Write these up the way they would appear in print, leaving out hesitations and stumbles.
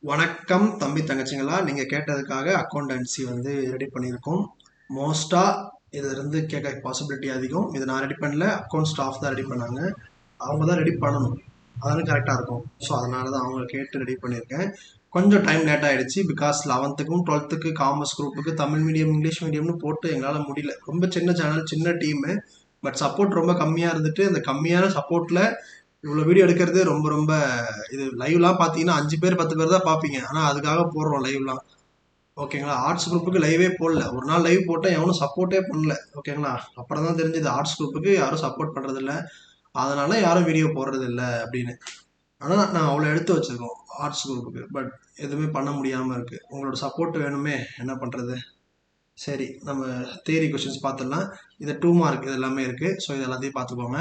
வணக்கம் தம்பி தங்கச்சிங்களா, நீங்க கேட்டதுக்காக அக்கௌண்டன்சி வந்து ரெடி பண்ணியிருக்கோம். மோஸ்டா இதுல இருந்து கேட்க பாசிபிலிட்டி அதிகம். இது நான் ரெடி பண்ணல, அக்கௌண்ட் ஸ்டாஃப் தான் ரெடி பண்ணாங்க. அவங்க தான் ரெடி பண்ணணும், அதான கரெக்டாக இருக்கும். ஸோ அதனால தான் அவங்க கேட்டு ரெடி பண்ணியிருக்கேன். கொஞ்சம் டைம் லேட் ஆயிடுச்சு, பிகாஸ் 11th 12th காமர்ஸ் குரூப்புக்கு தமிழ் மீடியம் இங்கிலீஷ் மீடியம்னு போட்டு எங்களால் முடியல. ரொம்ப சின்ன சேனல், சின்ன டீமு, பட் சப்போர்ட் ரொம்ப கம்மியாக இருந்துட்டு அந்த கம்மியான சப்போர்ட்டில் இவ்வளோ வீடியோ எடுக்கிறது ரொம்ப ரொம்ப இது. லைவ்லாம் பார்த்தீங்கன்னா 5 பேர் 10 பேர் தான் பார்ப்பீங்க, ஆனால் அதுக்காக போடுறோம் லைவ்லாம். ஓகேங்களா, ஆர்ட்ஸ் குரூப்புக்கு லைவே போடல. ஒரு நாள் லைவ் போட்டால் எவனும் சப்போர்ட்டே பண்ணல. ஓகேங்களா, அப்புறம் தான் தெரிஞ்சது ஆர்ட்ஸ் குரூப்புக்கு யாரும் சப்போர்ட் பண்ணுறதில்ல, அதனால யாரும் வீடியோ போடுறது இல்லை அப்படின்னு. ஆனால் நான் அவ்வளோ எடுத்து வச்சிருக்கோம் ஆர்ட்ஸ் குரூப்புக்கு, பட் எதுவுமே பண்ண முடியாமல் இருக்குது. உங்களோட சப்போர்ட் வேணுமே, என்ன பண்ணுறது. சரி, நம்ம தியரி கொஷின்ஸ் பார்த்துடலாம். இது 2 மார்க் இது எல்லாமே இருக்குது. ஸோ இது எல்லாத்தையும் பார்த்துக்கோங்க.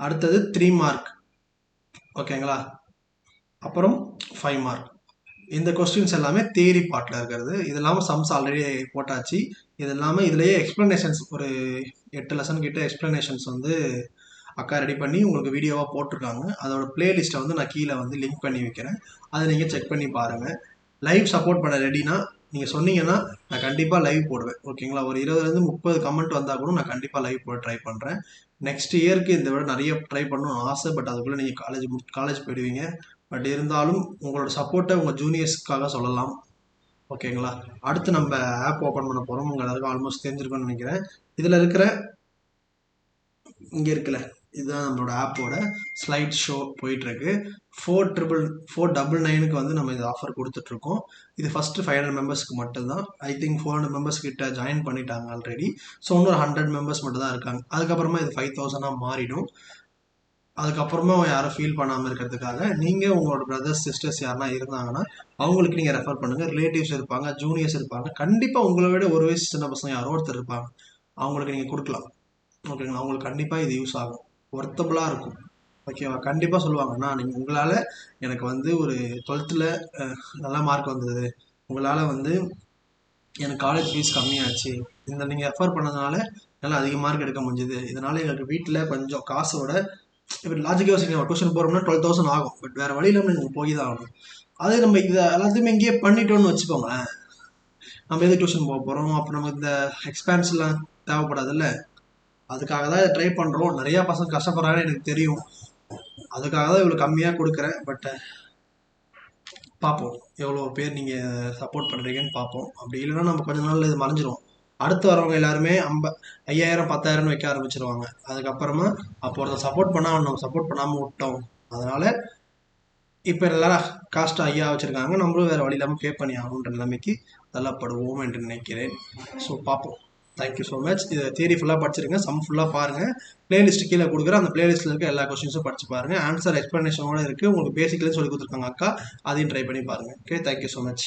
அடுத்தது 3 மார்க். ஓகேங்களா, அப்புறம் 5 மார்க். இந்த கொஸ்டின்ஸ் எல்லாமே தியரி பார்ட்டில் இருக்கிறது. இது இல்லாமல் சம்ஸ் ஆல்ரெடி போட்டாச்சு. இது இல்லாமல் இதுலேயே எக்ஸ்ப்ளனேஷன்ஸ் ஒரு 8 லெசன் கிட்ட எக்ஸ்ப்ளனேஷன்ஸ் வந்து அக்கா ரெடி பண்ணி உங்களுக்கு வீடியோவாக போட்டிருக்காங்க. அதோட பிளேலிஸ்ட்டை வந்து நான் கீழே வந்து லிங்க் பண்ணி வைக்கிறேன், அதை நீங்கள் செக் பண்ணி பாருங்கள். லைவ் சப்போர்ட் பண்ண ரெடினா நீங்கள் சொன்னீங்கன்னா நான் கண்டிப்பாக லைவ் போடுவேன். ஓகேங்களா, ஒரு 20 30 கமெண்ட் வந்தால் கூட நான் கண்டிப்பாக லைவ் போட ட்ரை பண்ணுறேன். நெக்ஸ்ட் இயருக்கு இதை விட நிறைய ட்ரை பண்ணணும்னு ஆசை, பட் அதுக்குள்ளே நீங்கள் காலேஜ் போயிடுவீங்க. பட் இருந்தாலும் உங்களோட சப்போர்ட்டை உங்கள் ஜூனியர்ஸ்க்காக சொல்லலாம். ஓகேங்களா, அடுத்து நம்ம ஆப் ஓப்பன் பண்ண போகிறோம். உங்கள் எல்லாருக்கும் ஆல்மோஸ்ட் தெரிஞ்சிருக்கும்னு நினைக்கிறேன். இதில் இருக்கிற இங்கே இருக்குல்ல, இதுதான் நம்மளோட ஆப்போட ஸ்லைட் ஷோ போயிட்டுருக்கு. 499 வந்து நம்ம இது ஆஃபர் கொடுத்துட்ருக்கோம். இது ஃபஸ்ட்டு 500 மெம்பர்ஸ்க்கு மட்டும்தான். ஐ திங்க் 400 மெம்பர்ஸ் கிட்ட ஜாயின் பண்ணிட்டாங்க ஆல்ரெடி. ஸோ இன்னொரு 100 மெம்பர்ஸ் மட்டும் தான் இருக்காங்க. அதுக்கப்புறமா இது 5000 மாறிடும். அதுக்கப்புறமா யாரும் ஃபீல் பண்ணாமல் இருக்கிறதுக்காக நீங்கள் உங்களோட பிரதர்ஸ் சிஸ்டர்ஸ் யாருனா இருந்தாங்கன்னா அவங்களுக்கு நீங்கள் ரெஃபர் பண்ணுங்கள். ரிலேட்டிவ்ஸ் இருப்பாங்க, ஜூனியர்ஸ் இருப்பாங்க, கண்டிப்பாக உங்களை விட ஒரு வயசு சின்ன பசங்க யாரோ ஒருத்தர் இருப்பாங்க, அவங்களுக்கு நீங்கள் கொடுக்கலாம். ஓகேங்களா, அவங்களுக்கு கண்டிப்பாக இது யூஸ் ஆகும், ஒர்த்தபுளாக இருக்கும். ஓகேவா, கண்டிப்பாக சொல்லுவாங்கன்னா நீங்கள் உங்களால் எனக்கு வந்து ஒரு 12th நல்ல மார்க் வந்தது, உங்களால் வந்து எனக்கு காலேஜ் ஃபீஸ் கம்மியாச்சு, இந்த நீங்கள் ரெஃபர் பண்ணதுனால நல்லா அதிக மார்க் எடுக்க முடிஞ்சுது, இதனால் எங்களுக்கு வீட்டில் கொஞ்சம் காசோட இப்போ லாஜிக்காக யோசிக்க டியூஷன் போகிறோம்னா 12,000 ஆகும், பட் வேறு வழி இல்லாமல் நீங்கள் போய் தான் ஆகணும். அதே நம்ம இதை எல்லாத்தையுமே இங்கேயே பண்ணிட்டோம்னு வச்சுக்கோங்களேன், நம்ம எது டியூஷன் போக போகிறோம், அப்புறம் நமக்கு இந்த எக்ஸ்பேன்ஸ்லாம் தேவைப்படாதுல்ல. அதுக்காக தான் இதை ட்ரை பண்ணுறோம். நிறையா பசங்க கஷ்டப்படுறாங்கன்னு எனக்கு தெரியும், அதுக்காக தான் இவ்வளோ கம்மியாக கொடுக்குறேன். பட் பார்ப்போம் எவ்வளோ பேர் நீங்கள் சப்போர்ட் பண்ணுறீங்கன்னு பார்ப்போம். அப்படி இல்லைன்னா நம்ம கொஞ்ச நாள் இது மறைஞ்சிரும். அடுத்து வரவங்க எல்லாருமே 5000 10,000 வைக்க ஆரம்பிச்சிருவாங்க. அதுக்கப்புறமா அப்போ ஒருத்தர் சப்போர்ட் பண்ணால் நம்ம சப்போர்ட் பண்ணாமல் விட்டோம். அதனால் இப்போ எல்லாரும் காஸ்ட் ஐயா வச்சுருக்காங்க, நம்மளும் வேறு வழி இல்லாமல் பே பண்ணி ஆகணுன்ற நிலைமைக்கு தள்ளப்படுவோம் என்று நினைக்கிறேன். ஸோ பார்ப்போம். Thank you so much. இது தியரி ஃபுல்லாக படிச்சிருங்க, சம் ஃபுல்லாக பாருங்கள். பிளேலிஸ்ட் கீழே கொடுக்குற அந்த பிளேலிஸ்ட்டில் இருக்க எல்லா கொஸ்டின்ஸும் படிச்சு பாருங்கள். ஆன்சர் எக்ஸ்ப்ளனேஷனோட இருக்குது. உங்களுக்கு பேசிக்கலி சொல்லி கொடுத்துருக்காங்க அக்கா, அதையும் ட்ரை பண்ணி பாருங்கள். Okay, thank you so much.